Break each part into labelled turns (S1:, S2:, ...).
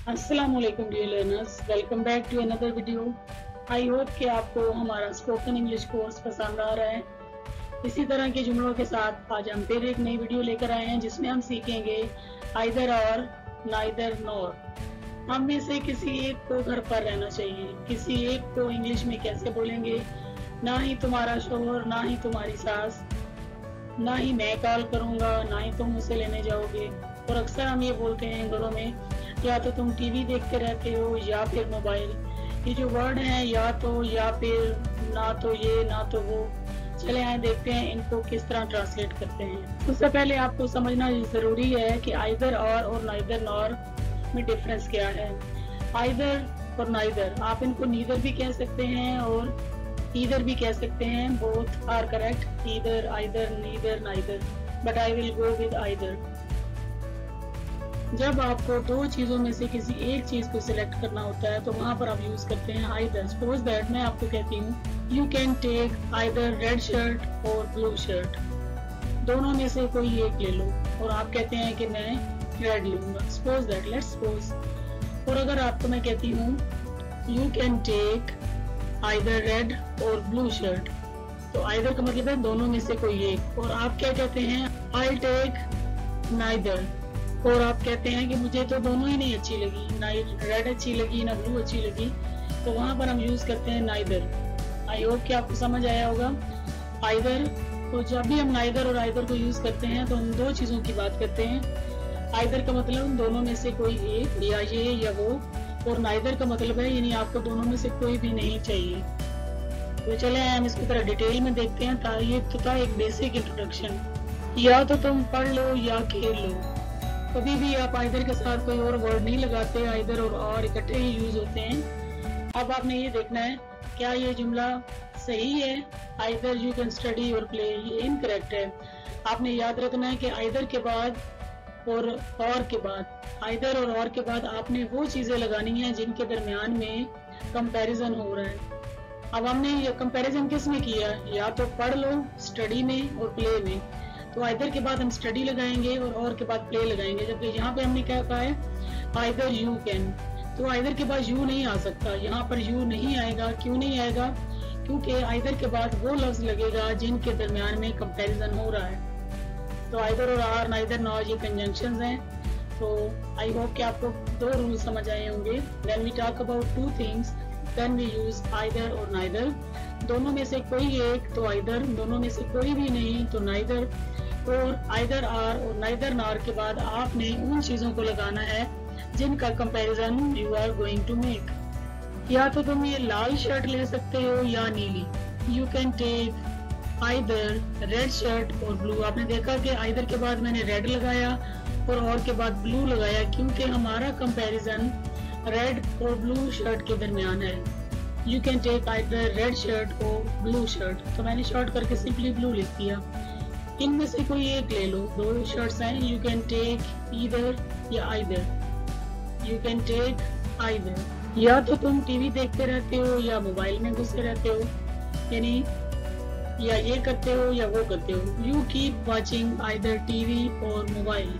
S1: अस्सलाम वालेकुम dear learners, welcome back to another video. I hope कि आपको हमारा स्पोकन इंग्लिश कोर्स पसंद आ रहा है। इसी तरह के जुमलों के साथ आज हम फिर एक नई वीडियो लेकर आए हैं जिसमें हम सीखेंगे आइदर और, नाइदर नॉर। हम में से किसी एक को घर पर रहना चाहिए। किसी एक को इंग्लिश में कैसे बोलेंगे? ना ही तुम्हारा शोहर, ना ही तुम्हारी सास, ना ही मैं कॉल करूंगा, ना ही तुम उसे लेने जाओगे। और अक्सर हम ये बोलते हैं घरों में, या तो तुम टीवी देखते रहते हो या फिर मोबाइल। ये जो वर्ड हैं या तो, या फिर, ना तो ये, ना तो वो। चले आए देखते हैं इनको किस तरह ट्रांसलेट करते हैं। उससे पहले आपको समझना जरूरी है कि आइदर और नाइदर नॉर में डिफरेंस क्या है। आइदर और नाइदर, आप इनको नीदर भी कह सकते हैं और ईदर भी कह सकते हैं। Both are correct, either, either, neither, neither, but I will go with either. जब आपको दो चीजों में से किसी एक चीज को सिलेक्ट करना होता है तो वहां पर आप यूज करते हैं आइदर। सपोज दैट मैं आपको कहती हूँ you can take either red shirt और ब्लू शर्ट, दोनों में से कोई एक ले लो, और आप कहते हैं कि मैं रेड लूंगा। Suppose that, let's suppose. और अगर आपको मैं कहती हूँ you can take either red और ब्लू शर्ट, तो आइदर का मतलब है दोनों में से कोई एक, और आप क्या कहते हैं आई टेक नाइदर, और आप कहते हैं कि मुझे तो दोनों ही नहीं अच्छी लगी, ना रेड अच्छी लगी ना ब्लू अच्छी लगी, तो वहां पर हम यूज करते हैं नाइदर। आई होप कि आपको समझ आया होगा आइदर। तो जब भी हम नाइदर और आइदर को यूज करते हैं तो हम दो चीजों की बात करते हैं। आइदर का मतलब दोनों में से कोई एक, या ये या वो, और नाइदर का मतलब है यानी आपको दोनों में से कोई भी नहीं चाहिए। तो चले हम इसकी तरह डिटेल में देखते हैं। ये तो था एक बेसिक इंट्रोडक्शन। या तो तुम पढ़ लो या खेल लो। कभी भी आप आइदर के साथ कोई और वर्ड नहीं लगाते, आइदर और इकट्ठे ही यूज होते हैं। अब आपने ये देखना है क्या ये जुमला सही है। आइदर यू कैन स्टडी और प्ले, ये इनकरेक्ट है। आपने याद रखना है कि आइदर के बाद और के बाद, आइदर और के बाद आपने वो चीजें लगानी हैं जिनके दरमियान में कंपैरिजन हो रहा है। अब हमने ये कंपैरिजन किस में किया? या तो पढ़ लो, स्टडी में और प्ले में। तो आइदर के बाद हम स्टडी लगाएंगे और के बाद प्ले लगाएंगे, जबकि यहाँ पे हमने क्या कहा है आइदर यू कैन। तो आइदर के बाद यू नहीं आ सकता, यहाँ पर यू नहीं आएगा। क्यों नहीं आएगा? क्योंकि आइदर के बाद वो लफ्ज लगेगा जिनके दरमियान में कंपैरिजन हो रहा है। तो आइदर और आर, नाइदर, नॉर, ये कंजंक्शंस हैं। तो आई होप कि आपको दो रूल समझ आए होंगे। When we talk about two things then we use either और नाइदर। दोनों में से कोई एक तो आइदर, दोनों में से कोई भी नहीं तो नाइदर। और आइदर आर और नाइदर नॉर के बाद आपने उन चीजों को लगाना है जिनका comparison you are going to make. या तो तुम ये लाल शर्ट ले सकते हो या नीली। You can take either red shirt और ब्लू। आपने देखा कि आइदर के बाद मैंने रेड लगाया और के बाद ब्लू लगाया, क्योंकि हमारा कंपैरिजन रेड और ब्लू शर्ट के दरमियान है। You can take either red shirt और ब्लू शर्ट, तो मैंने शॉर्ट करके सिंपली ब्लू लिख दिया। इनमें से कोई एक ले लो, दो शर्ट्स हैं। यू कैन टेक ईदर या either. You can take either. या तो तुम टीवी देखते रहते हो या मोबाइल में घुसे रहते हो, यानी या ये करते हो या वो करते हो। You keep watching either TV और मोबाइल।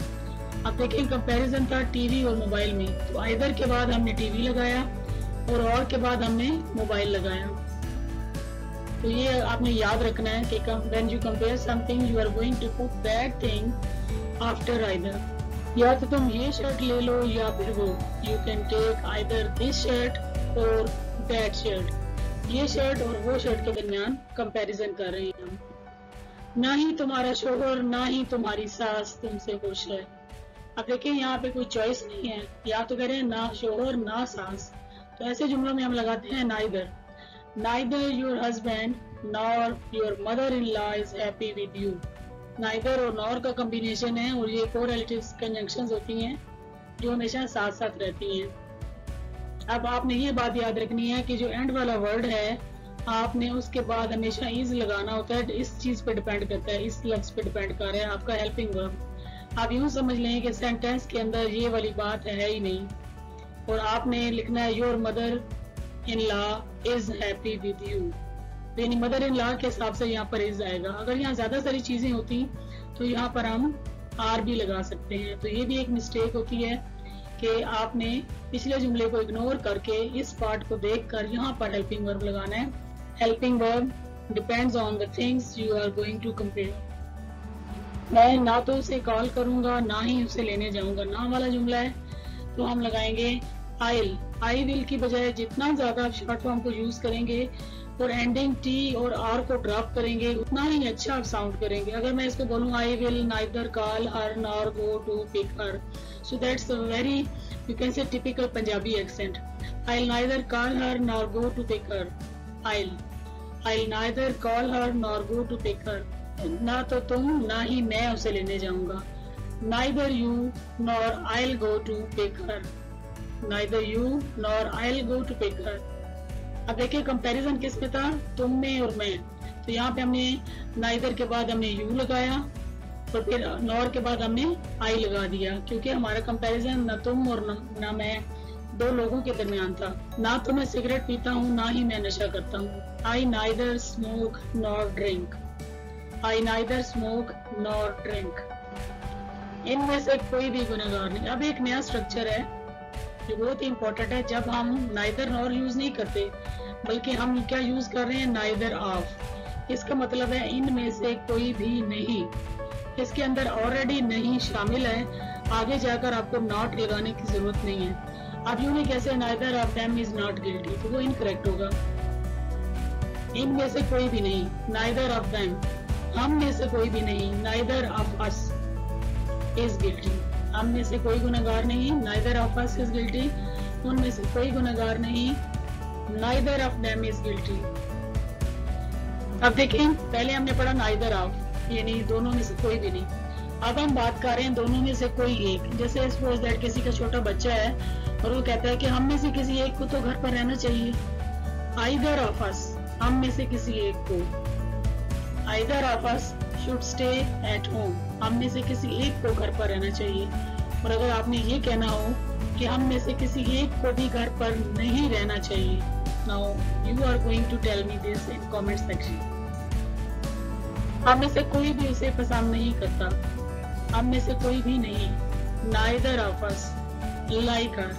S1: अब देखें कंपैरिजन था टीवी और मोबाइल में, तो आइदर के बाद हमने टीवी लगाया और के बाद हमने मोबाइल लगाया। तो ये आपने याद रखना है कि when you compare something you are going to put that thing after either. या तो तुम ये शर्ट ले लो या फिर वो। You can take either this shirt और दैट शर्ट। ये शर्ट और वो शर्ट के दरमियान कंपैरिजन कर रहे हैं हम। ना ही तुम्हारा शोहर, ना ही तुम्हारी सास तुमसे खुश है। अब देखिए यहाँ पे कोई चॉइस नहीं है, या तो कह रहे हैं ना शोहर ना सास, तो ऐसे जुमलों में हम लगाते हैं neither. Neither your husband nor your mother-in-law is happy with you. Neither और nor का कॉम्बिनेशन है और ये correlative conjunctions होती हैं जो हमेशा साथ साथ रहती हैं। अब आपने ये बात याद रखनी है कि जो एंड वाला वर्ड है आपने उसके बाद हमेशा इज लगाना होता है। इस चीज पे डिपेंड करता है, इस लफ्ज पे डिपेंड कर रहा है आपका हेल्पिंग वर्ब। आप यूं समझ लें कि सेंटेंस के अंदर ये वाली बात है ही नहीं, और आपने लिखना है your mother in law is happy with you, यानी मदर इन लॉ के हिसाब से यहाँ पर इज आएगा। अगर यहाँ ज्यादा सारी चीजें होती तो यहाँ पर हम आर भी लगा सकते हैं। तो ये भी एक मिस्टेक होती है कि आपने पिछले जुमले को इग्नोर करके इस पार्ट को देखकर यहाँ पर हेल्पिंग वर्ब लगाना है। Helping verb depends on the things you are going to compare. मैं ना तो उसे कॉल करूंगा ना ही उसे लेने जाऊंगा, ना वाला जुमला है तो हम लगाएंगे आइल। आई विल की बजाय जितना ज्यादा आप शॉर्ट फॉर्म को यूज करेंगे और एंडिंग टी और आर को ड्रॉप करेंगे उतना ही अच्छा आप साउंड करेंगे। अगर मैं इसको बोलूँ I will neither call her nor go to pick her, so that's a very you can say typical Punjabi accent. I neither call her nor go to pick her. I neither call her nor go to pick her, ना तो तुम ना ही मैं उसे लेने जाऊंगा। Neither you nor I'll go to pick her. Neither you nor I'll go to pick her. अब देखिए कंपैरिजन किस पे था, तुम में और मैं। तो यहाँ पे हमने नाइदर के बाद हमने यू लगाया और फिर नॉर के बाद हमने आई लगा दिया, क्योंकि हमारा कंपैरिजन न तुम और न मैं, दो लोगों के दरमियान था। ना तो मैं सिगरेट पीता हूँ ना ही मैं नशा करता हूँ। आई नाइदर स्मोक नॉर ड्रिंक। आई नाइदर स्मोक नॉर ड्रिंक। इनमें से कोई भी गुनहगार नहीं। अब एक नया स्ट्रक्चर है जो बहुत ही इंपॉर्टेंट है। जब हम नाइदर नॉर यूज नहीं करते बल्कि हम क्या यूज कर रहे हैं, नाइदर ऑफ। इसका मतलब है इनमें से कोई भी नहीं। इसके अंदर ऑलरेडी नहीं शामिल है, आगे जाकर आपको नॉट लगाने की जरूरत नहीं है। आप यूं नहीं कैसे neither of them is not guilty, तो वो इनकरेक्ट होगा। इनमें से कोई भी नहीं, नाइदर ऑफ देम। हम में से कोई भी नहीं, neither of us is guilty. हम में से कोई गुनहगार नहीं, neither of us is guilty. उनमें से कोई गुनहगार नहीं, neither of them is guilty. अब देखें, पहले हमने पढ़ा नाइदर ऑफ, यानी दोनों में से कोई भी नहीं। अब हम बात कर रहे हैं दोनों में से कोई एक। जैसे सपोज दैट किसी का छोटा बच्चा है और वो कहता है कि हम में से किसी एक को तो घर पर रहना चाहिए। आइदर ऑफ अस, हम में से किसी एक को। Either of us should stay at home, हम में से किसी एक को घर पर रहना चाहिए। और अगर आपने ये कहना हो कि हम में से किसी एक को भी घर पर नहीं रहना चाहिए, now you are going to tell me this in comment section. हम में से कोई भी उसे पसंद नहीं करता। हम में से कोई भी नहीं, neither of us like her.